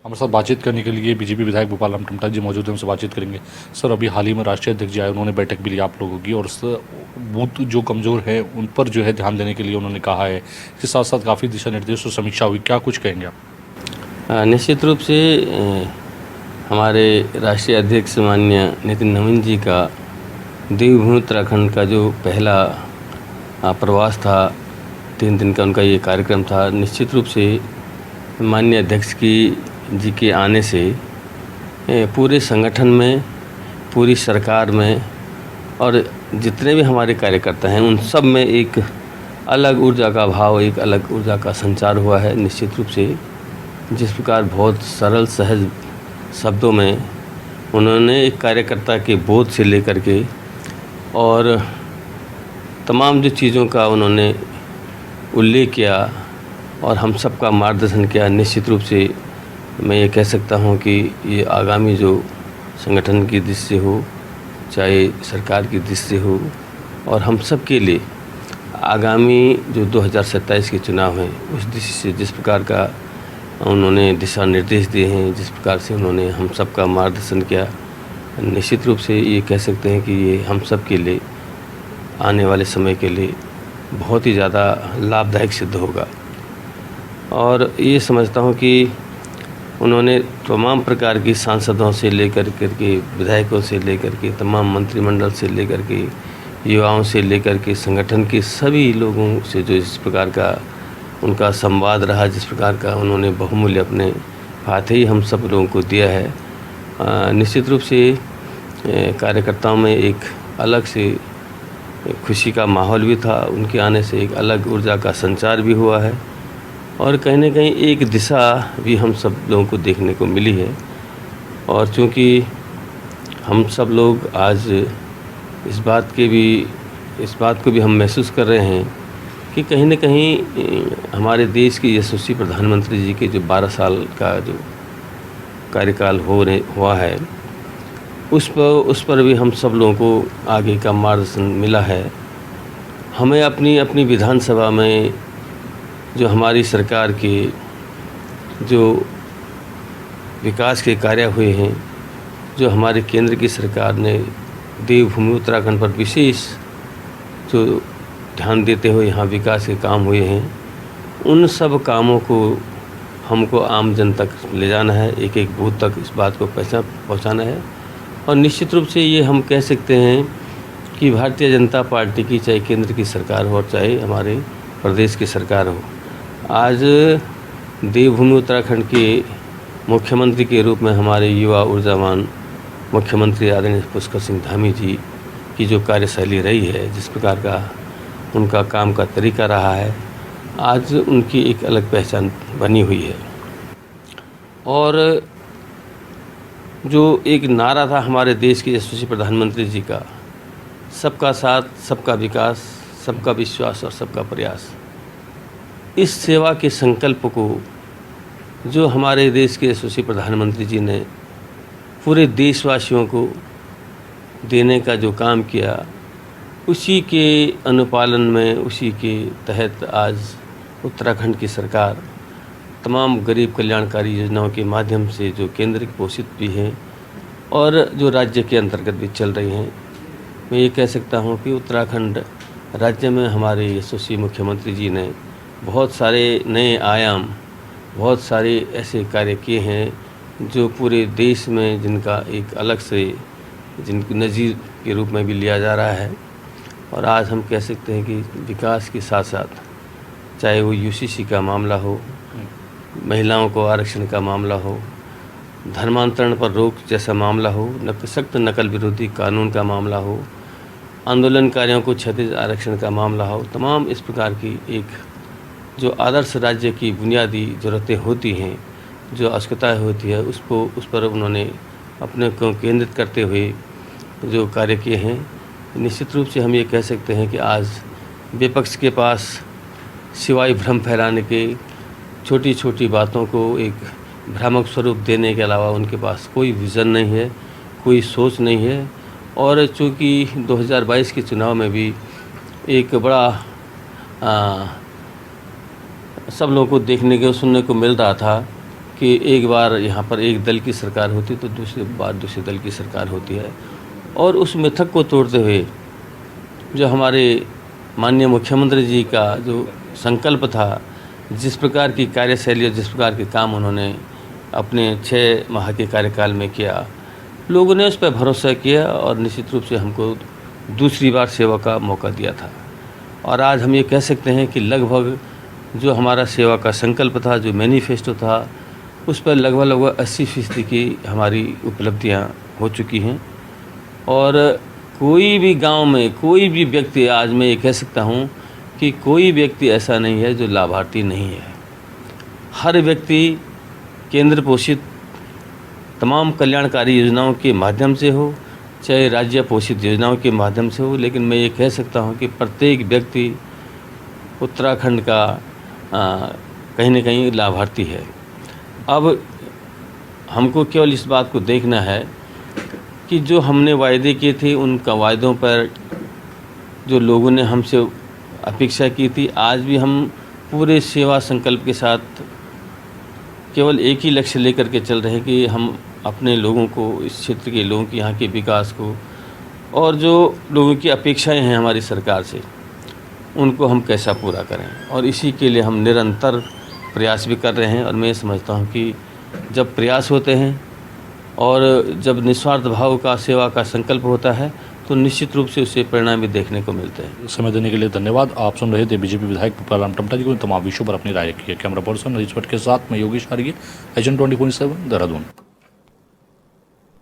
हमारे साथ बातचीत करने के लिए बीजेपी विधायक भूपाल राम टमटा जी मौजूद हैं, उनसे बातचीत करेंगे। सर, अभी हाल ही में राष्ट्रीय अध्यक्ष जी आए, उन्होंने बैठक भी ली आप लोगों की, और बूथ जो कमज़ोर है उन पर जो है ध्यान देने के लिए उन्होंने कहा है। इसके साथ साथ काफ़ी दिशा निर्देश और समीक्षा हुई, क्या कुछ कहेंगे आप? निश्चित रूप से हमारे राष्ट्रीय अध्यक्ष माननीय नितिन नवीन जी का देवभूमि उत्तराखंड का जो पहला प्रवास था, 3 दिन का उनका ये कार्यक्रम था। निश्चित रूप से माननीय अध्यक्ष जी के आने से पूरे संगठन में, पूरी सरकार में और जितने भी हमारे कार्यकर्ता हैं उन सब में एक अलग ऊर्जा का भाव, एक अलग ऊर्जा का संचार हुआ है। निश्चित रूप से जिस प्रकार बहुत सरल सहज शब्दों में उन्होंने एक कार्यकर्ता के बोध से लेकर के और तमाम जो चीज़ों का उन्होंने उल्लेख किया और हम सब का मार्गदर्शन किया, निश्चित रूप से मैं ये कह सकता हूँ कि ये आगामी जो संगठन की दृष्टि से हो, चाहे सरकार की दृष्टि से हो, और हम सब के लिए आगामी जो 2027 के चुनाव हैं उस दृष्टि से जिस प्रकार का उन्होंने दिशा निर्देश दिए हैं, जिस प्रकार से उन्होंने हम सब का मार्गदर्शन किया, निश्चित रूप से ये कह सकते हैं कि ये हम सब के लिए आने वाले समय के लिए बहुत ही ज़्यादा लाभदायक सिद्ध होगा। और ये समझता हूँ कि उन्होंने तमाम प्रकार की सांसदों से लेकर के, विधायकों से लेकर के, तमाम मंत्रिमंडल से लेकर के, युवाओं से लेकर के, संगठन के सभी लोगों से जो इस प्रकार का उनका संवाद रहा, जिस प्रकार का उन्होंने बहुमूल्य अपने हाथ ही हम सब लोगों को दिया है, निश्चित रूप से कार्यकर्ताओं में एक अलग से खुशी का माहौल भी था। उनके आने से एक अलग ऊर्जा का संचार भी हुआ है और कहीं न कहीं एक दिशा भी हम सब लोगों को देखने को मिली है। और चूँकि हम सब लोग आज इस बात को भी हम महसूस कर रहे हैं कि कहीं न कहीं हमारे देश के यशस्वी प्रधानमंत्री जी के जो 12 साल का जो कार्यकाल हुआ है, उस पर भी हम सब लोगों को आगे का मार्गदर्शन मिला है। हमें अपनी विधानसभा में जो हमारी सरकार के जो विकास के कार्य हुए हैं, जो हमारे केंद्र की सरकार ने देवभूमि उत्तराखंड पर विशेष जो ध्यान देते हुए यहाँ विकास के काम हुए हैं, उन सब कामों को हमको आम जन तक ले जाना है, एक एक बूथ तक इस बात को पहुँचाना है। और निश्चित रूप से ये हम कह सकते हैं कि भारतीय जनता पार्टी की चाहे केंद्र की सरकार हो और चाहे हमारे प्रदेश की सरकार हो, आज देवभूमि उत्तराखंड के मुख्यमंत्री के रूप में हमारे युवा ऊर्जावान मुख्यमंत्री आदरणीय पुष्कर सिंह धामी जी की जो कार्यशैली रही है, जिस प्रकार का उनका काम का तरीका रहा है, आज उनकी एक अलग पहचान बनी हुई है। और जो एक नारा था हमारे देश के यशस्वी प्रधानमंत्री जी का, सबका साथ, सबका विकास, सबका विश्वास और सबका प्रयास, इस सेवा के संकल्प को जो हमारे देश के यशस्वी प्रधानमंत्री जी ने पूरे देशवासियों को देने का जो काम किया, उसी के अनुपालन में, उसी के तहत आज उत्तराखंड की सरकार तमाम गरीब कल्याणकारी योजनाओं के माध्यम से जो केंद्र पोषित भी हैं और जो राज्य के अंतर्गत भी चल रही हैं, मैं ये कह सकता हूँ कि उत्तराखंड राज्य में हमारे यशस्वी मुख्यमंत्री जी ने बहुत सारे नए आयाम, बहुत सारे ऐसे कार्य किए हैं जो पूरे देश में जिनका एक अलग से जिनको नज़ीर के रूप में भी लिया जा रहा है। और आज हम कह सकते हैं कि विकास के साथ साथ चाहे वो यूसीसी का मामला हो, महिलाओं को आरक्षण का मामला हो, धर्मांतरण पर रोक जैसा मामला हो, सख्त नकल विरोधी कानून का मामला हो, आंदोलनकारियों को क्षतिज आरक्षण का मामला हो, तमाम इस प्रकार की एक जो आदर्श राज्य की बुनियादी ज़रूरतें होती हैं, जो आवश्यकताएँ होती है, उस पर उन्होंने अपने को केंद्रित करते हुए जो कार्य किए हैं। निश्चित रूप से हम ये कह सकते हैं कि आज विपक्ष के पास सिवाय भ्रम फैलाने के, छोटी छोटी बातों को एक भ्रामक स्वरूप देने के अलावा उनके पास कोई विज़न नहीं है, कोई सोच नहीं है। और चूँकि 2022 के चुनाव में भी एक बड़ा सब लोगों को देखने को सुनने को मिल रहा था कि एक बार यहाँ पर एक दल की सरकार होती तो दूसरी बार दूसरे दल की सरकार होती है, और उस मिथक को तोड़ते हुए जो हमारे माननीय मुख्यमंत्री जी का जो संकल्प था, जिस प्रकार की कार्यशैली और जिस प्रकार के काम उन्होंने अपने 6 माह के कार्यकाल में किया, लोगों ने उस पर भरोसा किया और निश्चित रूप से हमको दूसरी बार सेवा का मौका दिया था। और आज हम ये कह सकते हैं कि लगभग जो हमारा सेवा का संकल्प था, जो मैनिफेस्टो था, उस पर लगभग 80% की हमारी उपलब्धियां हो चुकी हैं। और कोई भी गांव में कोई भी व्यक्ति, आज मैं ये कह सकता हूं कि कोई व्यक्ति ऐसा नहीं है जो लाभार्थी नहीं है। हर व्यक्ति केंद्र पोषित तमाम कल्याणकारी योजनाओं के माध्यम से हो, चाहे राज्य पोषित योजनाओं के माध्यम से हो, लेकिन मैं ये कह सकता हूं कि प्रत्येक व्यक्ति उत्तराखंड का कहीं न कहीं लाभार्थी है। अब हमको केवल इस बात को देखना है कि जो हमने वायदे किए थे, उनका वायदों पर जो लोगों ने हमसे अपेक्षा की थी, आज भी हम पूरे सेवा संकल्प के साथ केवल एक ही लक्ष्य लेकर के चल रहे हैं कि हम अपने लोगों को, इस क्षेत्र के लोगों की, यहाँ के विकास को, और जो लोगों की अपेक्षाएं हैं हमारी सरकार से, उनको हम कैसा पूरा करें। और इसी के लिए हम निरंतर प्रयास भी कर रहे हैं। और मैं समझता हूँ कि जब प्रयास होते हैं और जब निस्वार्थ भाव का सेवा का संकल्प होता है, तो निश्चित रूप से उससे परिणाम भी देखने को मिलते हैं। समय देने के लिए धन्यवाद। आप सुन रहे थे बीजेपी विधायक भूपाल टमटा जी को तमाम विषयों पर अपनी राय की है। कैमरा पर्सन नरेश भट्ट के साथ मैं योगेश आर्य, एजेंट 24/7 देहरादून।